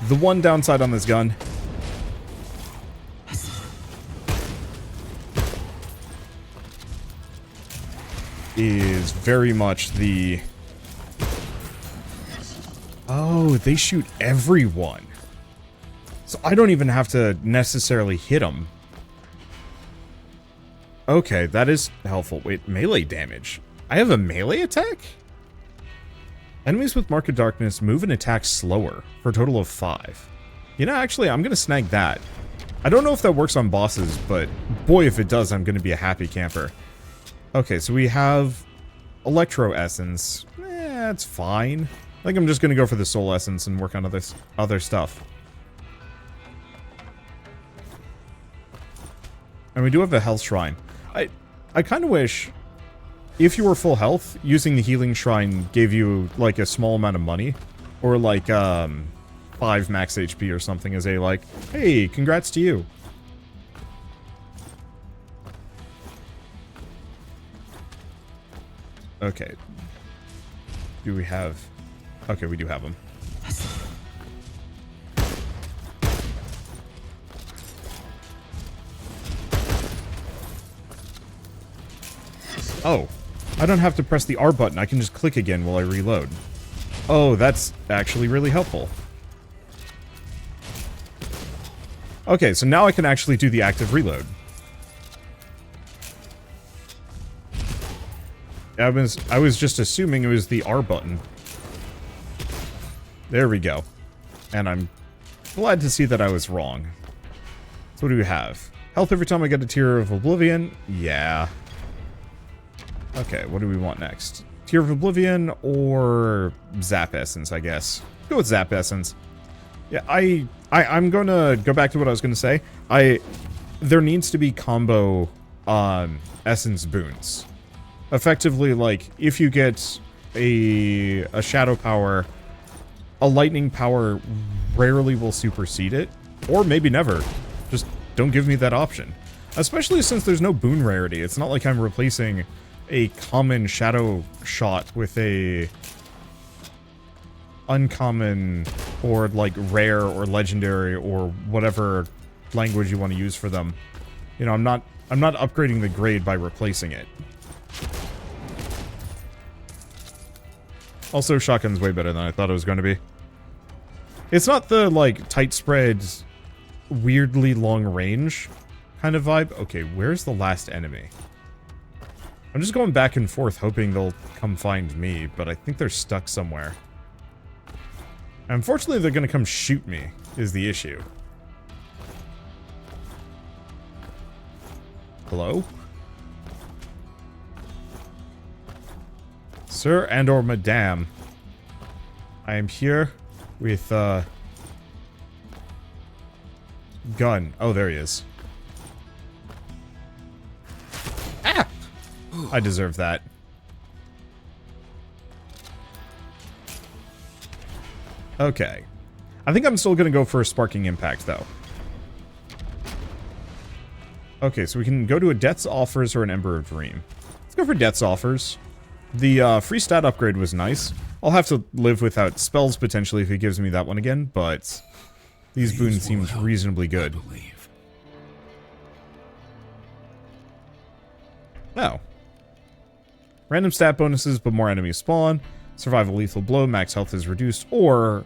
The one downside on this gun is very much the... Oh, they shoot everyone. So I don't even have to necessarily hit them. Okay, that is helpful. Wait, melee damage. I have a melee attack? Enemies with Mark of Darkness move and attack slower for a total of 5. You know, actually, I'm going to snag that. I don't know if that works on bosses, but boy, if it does, I'm going to be a happy camper. Okay, so we have Electro Essence. That's fine. I think I'm just going to go for the Soul Essence and work on other stuff. And we do have a Health Shrine. I kind of wish, if you were full health, using the Healing Shrine gave you, like, a small amount of money. Or, like, 5 max HP or something as a, like, hey, congrats to you. Okay. Do we have... Okay, we do have them. Oh. I don't have to press the R button. I can just click again while I reload. Oh, that's actually really helpful. Okay, so now I can actually do the active reload. I was just assuming it was the R button. There we go. And I'm glad to see that I was wrong. So what do we have? Health every time I get a Tear of Oblivion? Yeah. Okay, what do we want next? Tear of Oblivion or Zap Essence, I guess. Go with Zap Essence. Yeah, I'm gonna go back to what I was gonna say. There needs to be combo Essence boons. Effectively, like, if you get a Shadow power, a Lightning power rarely will supersede it. Or maybe never. Just don't give me that option. Especially since there's no boon rarity. It's not like I'm replacing a common Shadow shot with a uncommon or like rare or legendary or whatever language you want to use for them. You know, I'm not upgrading the grade by replacing it. Also, shotgun's way better than I thought it was going to be. It's not the, like, tight spread, weirdly long range kind of vibe. Okay, where's the last enemy? I'm just going back and forth hoping they'll come find me, but I think they're stuck somewhere. Unfortunately, they're going to come shoot me, is the issue. Hello? Sir and or Madame, I am here with, gun. Oh, there he is. Ah! I deserve that. Okay. I think I'm still gonna go for a Sparking Impact, though. Okay, so we can go to a Death's Offers or an Ember of Dream. Let's go for Death's Offers. The free stat upgrade was nice. I'll have to live without spells potentially if he gives me that one again, but these boons seem reasonably good. Oh. Random stat bonuses, but more enemies spawn. Survive a lethal blow, max health is reduced, or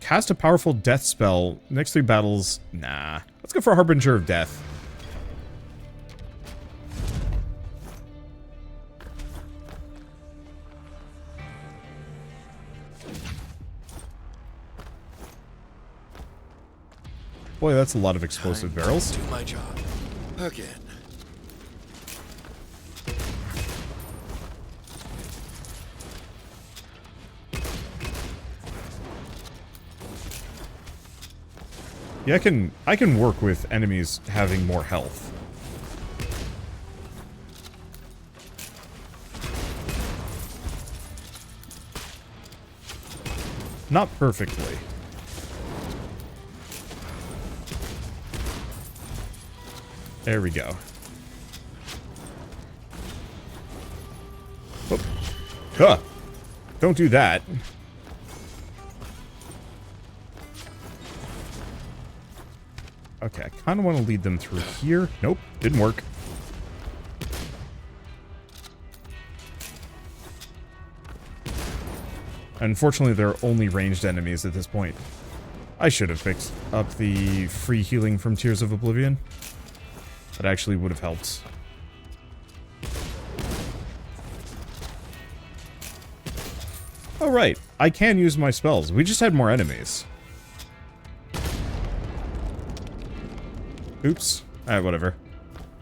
cast a powerful death spell. Next 3 battles, nah. Let's go for Harbinger of Death. Boy, that's a lot of explosive barrels. Do my job again. Yeah, I can work with enemies having more health. Not perfectly. There we go. Oh. Huh. Don't do that. Okay, I kind of want to lead them through here. Nope, didn't work. Unfortunately, they're only ranged enemies at this point. I should have picked up the free healing from Tears of Oblivion. That actually would have helped. Oh, right. I can use my spells. We just had more enemies. Oops. Alright, whatever.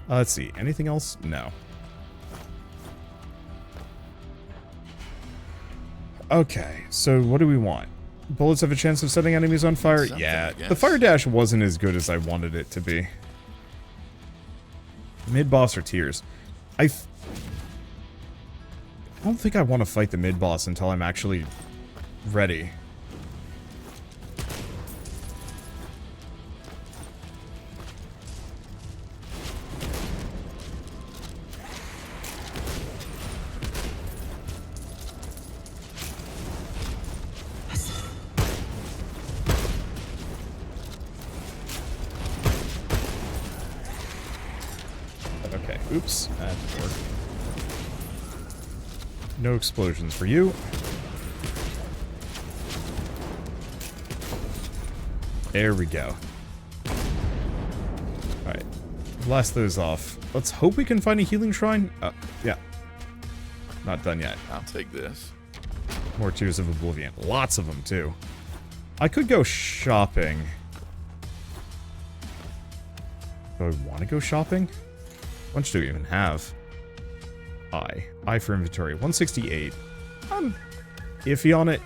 Let's see. Anything else? No. Okay, so what do we want? Bullets have a chance of setting enemies on fire? Yeah, the fire dash wasn't as good as I wanted it to be. Mid-boss or Tears? I don't think I want to fight the mid-boss until I'm actually ready. Oops, that didn't work. No explosions for you. There we go. Alright. Blast those off. Let's hope we can find a healing shrine. Yeah. Not done yet. I'll take this. More Tears of Oblivion. Lots of them, too. I could go shopping. Do I want to go shopping? How much do we even have? I for inventory. 168. I'm iffy on it.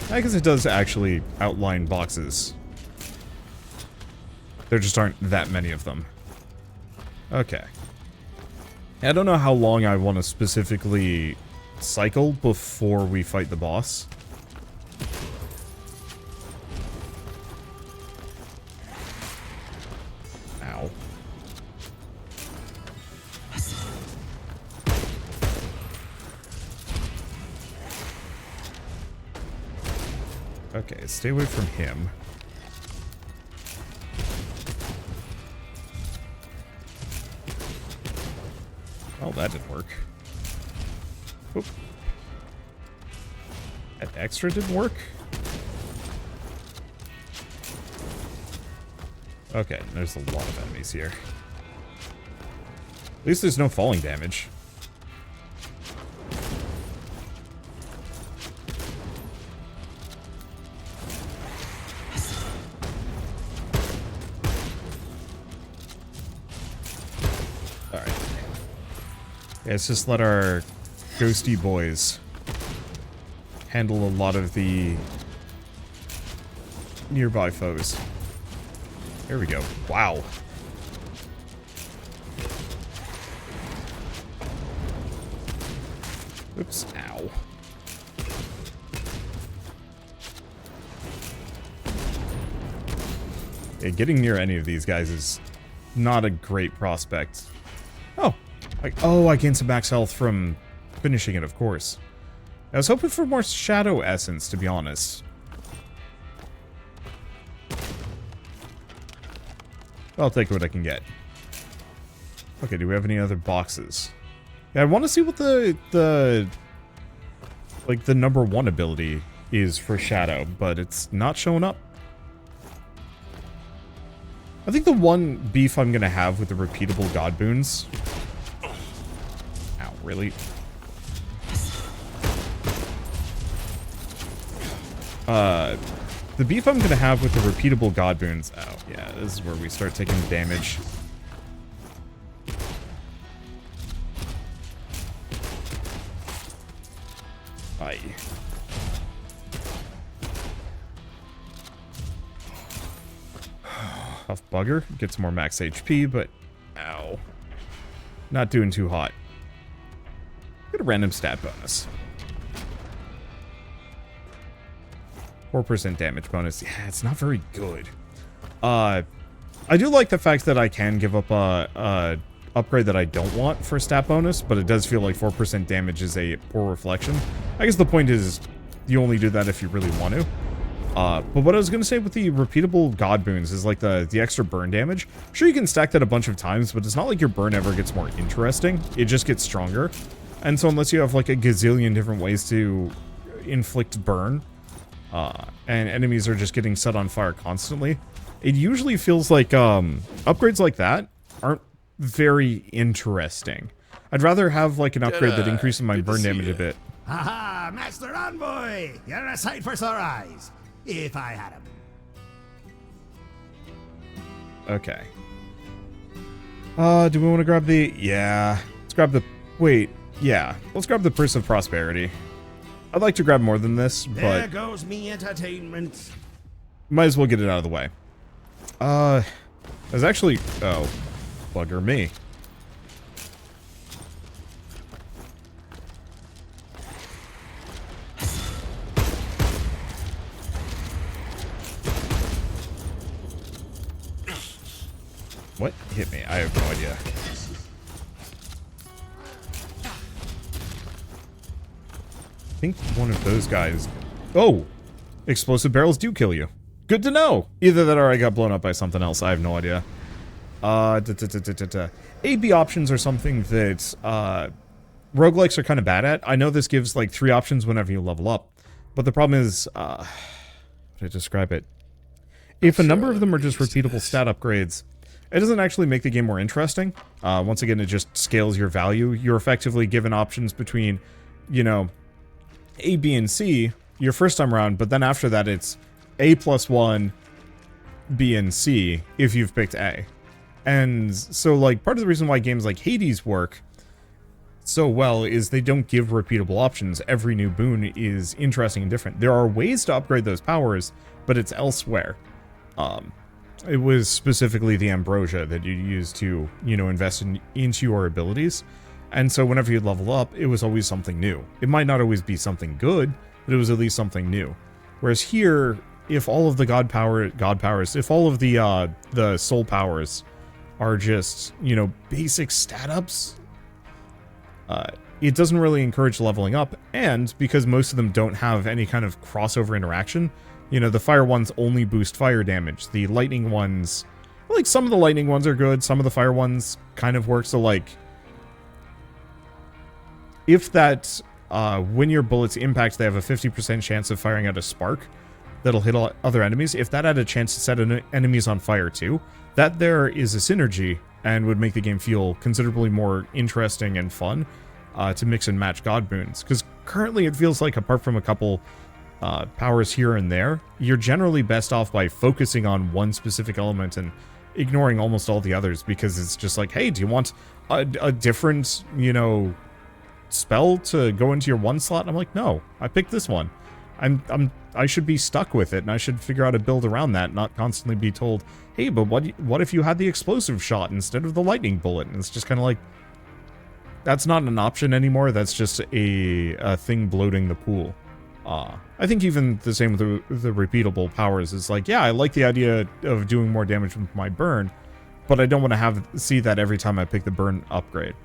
I guess it does actually outline boxes. There just aren't that many of them. Okay. I don't know how long I want to specifically cycle before we fight the boss. Ow. Okay, stay away from him. Oh, that didn't work. Oop. That extra didn't work? Okay, there's a lot of enemies here. At least there's no falling damage. Let's just let our ghosty boys handle a lot of the nearby foes. There we go. Wow. Oops. Ow. Yeah, getting near any of these guys is not a great prospect. Oh. I gained some max health from finishing it, of course. I was hoping for more shadow essence, to be honest. I'll take what I can get. Okay, do we have any other boxes? Yeah, I want to see what the number 1 ability is for shadow, but it's not showing up. I think the one beef I'm going to have with the repeatable god boons... Ow, really? The beef I'm going to have with the repeatable god boons... Oh, yeah, this is where we start taking damage. Aye. Tough bugger. Gets more max HP, but... Ow. Not doing too hot. Get a random stat bonus. 4% damage bonus. Yeah, it's not very good. I do like the fact that I can give up a upgrade that I don't want for stat bonus, but it does feel like 4% damage is a poor reflection. I guess the point is you only do that if you really want to. But what I was going to say with the repeatable god boons is like the extra burn damage. Sure, you can stack that a bunch of times, but it's not like your burn ever gets more interesting. It just gets stronger. And so unless you have like a gazillion different ways to inflict burn, and enemies are just getting set on fire constantly, it usually feels like upgrades like that aren't very interesting. I'd rather have like an upgrade that increases my burn damage a bit. Haha, Master Envoy! You're a sight for sore eyes. If I had him. Okay. Do we want to grab the... Yeah. Let's grab the... Wait. Yeah. Let's grab the Purse of Prosperity. I'd like to grab more than this, but... There goes me entertainment. Might as well get it out of the way. There's actually... Oh. Bugger me. What hit me? I have no idea. I think one of those guys... Oh! Explosive barrels do kill you. Good to know. Either that or I got blown up by something else. I have no idea. AB options are something that roguelikes are kind of bad at. I know this gives like 3 options whenever you level up, but the problem is, how to describe it? If a number of them are just repeatable stat upgrades, it doesn't actually make the game more interesting. Once again, it just scales your value. You're effectively given options between, you know, A, B, and C your first time around, but then after that it's A plus 1, B, and C if you've picked A. And so, like, part of the reason why games like Hades work so well is they don't give repeatable options. Every new boon is interesting and different. There are ways to upgrade those powers, but it's elsewhere. It was specifically the ambrosia that you use to, you know, invest into your abilities. And so whenever you level up, it was always something new. It might not always be something good, but it was at least something new. Whereas here, if all of the god powers, if all of the soul powers are just, you know, basic stat ups, it doesn't really encourage leveling up. And because most of them don't have any kind of crossover interaction, you know, the fire ones only boost fire damage. The lightning ones, like, some of the lightning ones are good, some of the fire ones kind of work. So, like, if that, when your bullets impact, they have a 50% chance of firing out a spark that'll hit other enemies. If that had a chance to set enemies on fire too, that there is a synergy and would make the game feel considerably more interesting and fun to mix and match god boons. Because currently it feels like, apart from a couple powers here and there, you're generally best off by focusing on one specific element and ignoring almost all the others, because it's just like, hey, do you want a different, you know, spell to go into your one slot? And I'm like, no, I picked this one. I should be stuck with it, and I should figure out a build around that, not constantly be told, hey, but what if you had the explosive shot instead of the lightning bullet? And it's just kind of like, that's not an option anymore. That's just a thing bloating the pool. I think even the same with the repeatable powers is like, yeah, I like the idea of doing more damage with my burn, but I don't want to see that every time I pick the burn upgrade.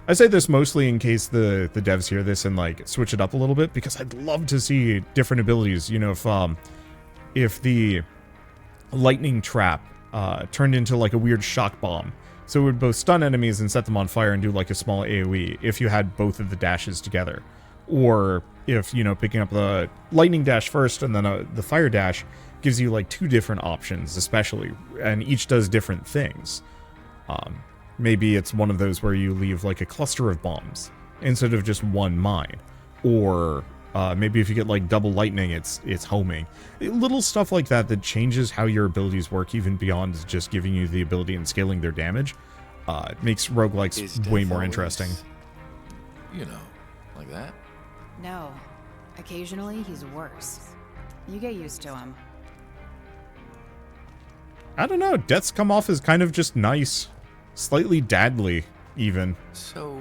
I say this mostly in case the devs hear this and, like, switch it up a little bit, because I'd love to see different abilities. You know, if the lightning trap turned into like a weird shock bomb, so it would both stun enemies and set them on fire and do like a small AoE if you had both of the dashes together. Or if, you know, picking up the lightning dash first and then the fire dash gives you like 2 different options, especially, and each does different things. Maybe it's one of those where you leave like a cluster of bombs instead of just one mine. Or maybe if you get like double lightning, it's homing. Little stuff like that that changes how your abilities work, even beyond just giving you the ability and scaling their damage. Makes roguelikes way more interesting. You know, like that? No. Occasionally, he's worse. You get used to him. I don't know. Deaths come off as kind of just nice. Slightly dadly, even. So,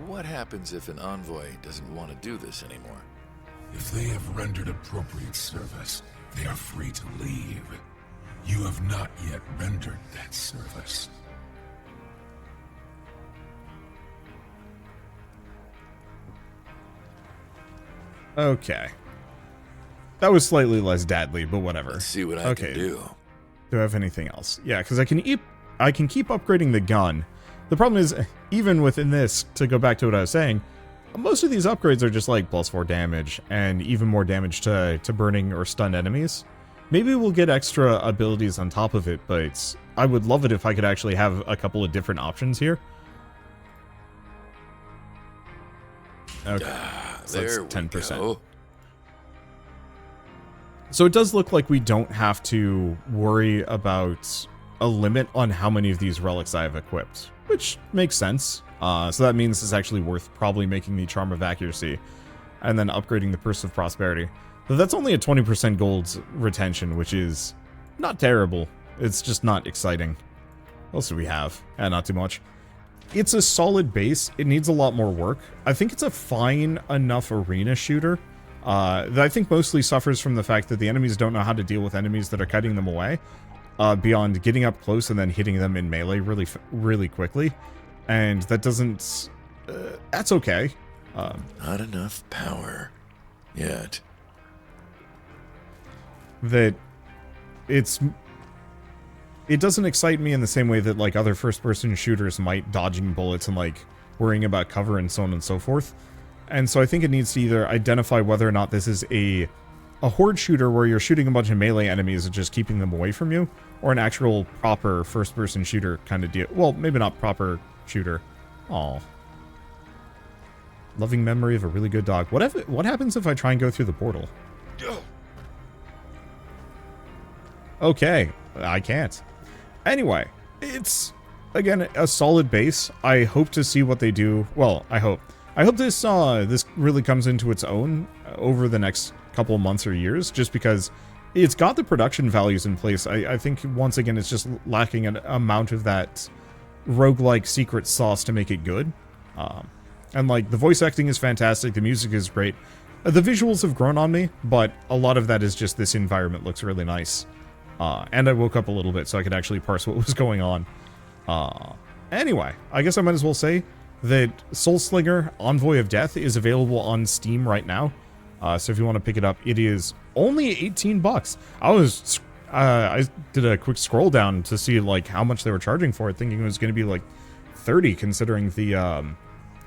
what happens if an envoy doesn't want to do this anymore? If they have rendered appropriate service, they are free to leave. You have not yet rendered that service. Okay. That was slightly less dadly, but whatever. Let's see what I can do. Do I have anything else? Yeah, because I can keep upgrading the gun. The problem is, even within this, to go back to what I was saying, most of these upgrades are just like +4 damage and even more damage to burning or stunned enemies. Maybe we'll get extra abilities on top of it, but I would love it if I could actually have a couple of different options here. Okay, so that's 10%. So it does look like we don't have to worry about a limit on how many of these relics I have equipped, which makes sense. So that means it's actually worth probably making the Charm of Accuracy and then upgrading the Purse of Prosperity. But that's only a 20% gold retention, which is not terrible. It's just not exciting. What else do we have? Not too much. It's a solid base. It needs a lot more work. I think it's a fine enough arena shooter that I think mostly suffers from the fact that the enemies don't know how to deal with enemies that are cutting them away, beyond getting up close and then hitting them in melee really quickly. And that doesn't... that's okay. Not enough power yet. that it doesn't excite me in the same way that like other first-person shooters might, dodging bullets and like worrying about cover and so on and so forth. And so I think it needs to either identify whether or not this is a horde shooter where you're shooting a bunch of melee enemies and just keeping them away from you, or an actual proper first-person shooter kind of deal. Well, maybe not proper shooter. Aw. Loving memory of a really good dog. What happens if I try and go through the portal? Okay, I can't. Anyway, it's, again, a solid base. I hope to see what they do. Well, I hope this this really comes into its own over the next couple of months or years, just because it's got the production values in place. I think, once again, it's just lacking an amount of that roguelike secret sauce to make it good. And, like, the voice acting is fantastic, the music is great. The visuals have grown on me, but a lot of that is just this environment looks really nice. And I woke up a little bit so I could actually parse what was going on. Anyway, I guess I might as well say that Soulslinger Envoy of Death is available on Steam right now. So if you want to pick it up, it is only 18 bucks. I did a quick scroll down to see like how much they were charging for it, thinking it was going to be like 30, considering the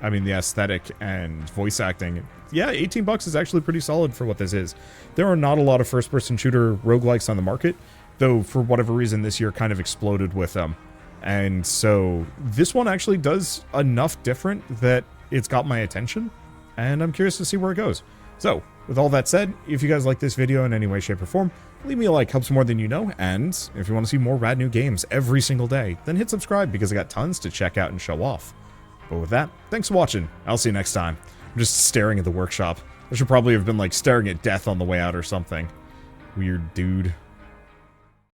the aesthetic and voice acting. Yeah, 18 bucks is actually pretty solid for what this is. There are not a lot of first-person shooter roguelikes on the market, though for whatever reason this year kind of exploded with them. And so this one actually does enough different that it's got my attention, and I'm curious to see where it goes. So, with all that said, if you guys like this video in any way, shape, or form, leave me a like, helps more than you know, and if you want to see more rad new games every single day, then hit subscribe because I got tons to check out and show off. But with that, thanks for watching. I'll see you next time. I'm just staring at the workshop. I should probably have been like staring at death on the way out or something. Weird dude.